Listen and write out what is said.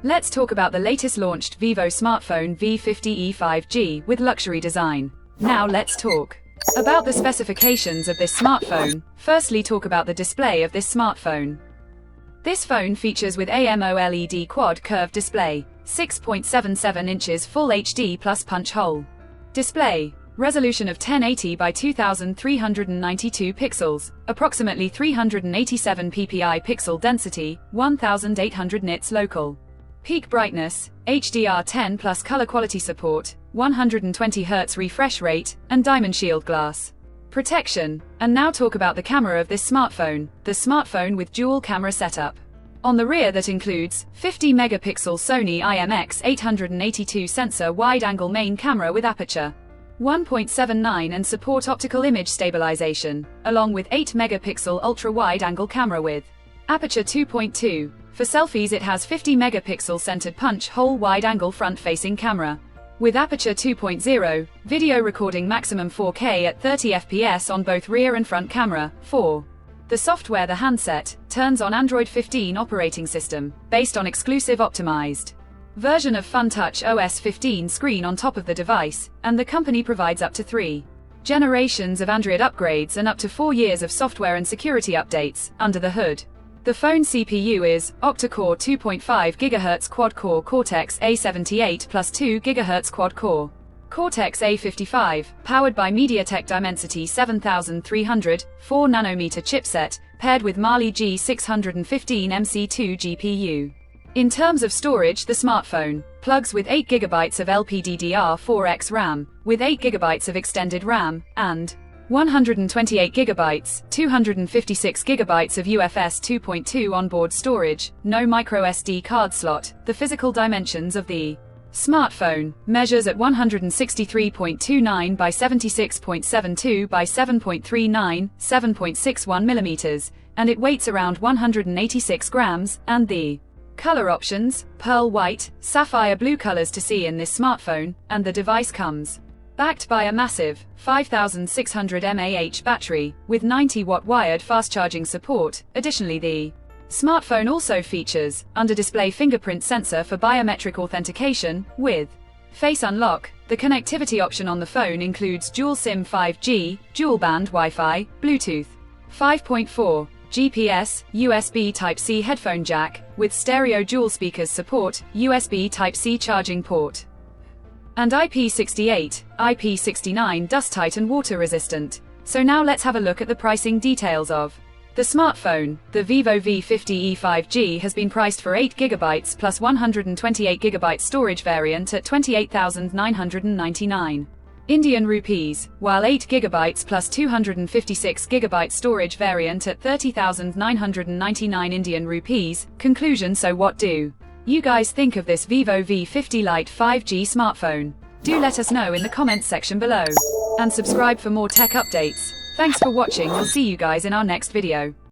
Let's talk about the latest launched Vivo smartphone V50e 5G with luxury design. Now let's talk about the specifications of this smartphone. Firstly, talk about the display of this smartphone. This phone features with AMOLED quad curved display, 6.77 inches Full HD plus punch hole display, resolution of 1080 by 2392 pixels, approximately 387 ppi pixel density, 1800 nits local. Peak brightness, HDR10 plus color quality support, 120 Hz refresh rate, and diamond shield glass protection. And now talk about the camera of this smartphone. The smartphone with dual camera setup. On the rear that includes 50 megapixel Sony IMX882 sensor wide-angle main camera with aperture 1.79 and support optical image stabilization, along with 8 megapixel ultra-wide-angle camera with aperture 2.2. For selfies it has 50 megapixel centered punch hole wide-angle front-facing camera with aperture 2.0, video recording maximum 4K at 30 fps on both rear and front camera. 4. The software. The handset turns on Android 15 operating system, based on exclusive optimized version of FunTouch OS 15 screen on top of the device, and the company provides up to 3 generations of Android upgrades and up to 4 years of software and security updates under the hood. The phone CPU is octa-core 2.5 GHz quad-core Cortex-A78 plus 2 GHz quad-core Cortex-A55, powered by MediaTek Dimensity 7300, 4nm chipset, paired with Mali G615 MC2 GPU. In terms of storage, the smartphone plugs with 8GB of LPDDR4X RAM, with 8GB of extended RAM, and 128GB, 256GB of UFS 2.2 onboard storage, no microSD card slot. The physical dimensions of the smartphone measures at 163.29 by 76.72 by 7.39, 7.61 millimeters, and it weighs around 186 grams, and the color options, pearl white, sapphire blue colors to see in this smartphone, and the device comes backed by a massive 5600 mAh battery with 90-watt wired fast charging support. Additionally, the smartphone also features under-display fingerprint sensor for biometric authentication with face unlock. The connectivity option on the phone includes dual SIM 5G, dual band Wi-Fi, Bluetooth 5.4, GPS, USB Type-C headphone jack with stereo dual speakers support, USB Type-C charging port, and IP68, IP69 dust tight and water resistant. So now let's have a look at the pricing details of the smartphone. The Vivo V50e 5G has been priced for 8GB plus 128GB storage variant at 28,999 Indian rupees, while 8GB plus 256GB storage variant at 30,999 Indian rupees. Conclusion. So what do you guys think of this Vivo V50 Lite 5G smartphone? Do let us know in the comments section below. And subscribe for more tech updates. Thanks for watching. We'll see you guys in our next video.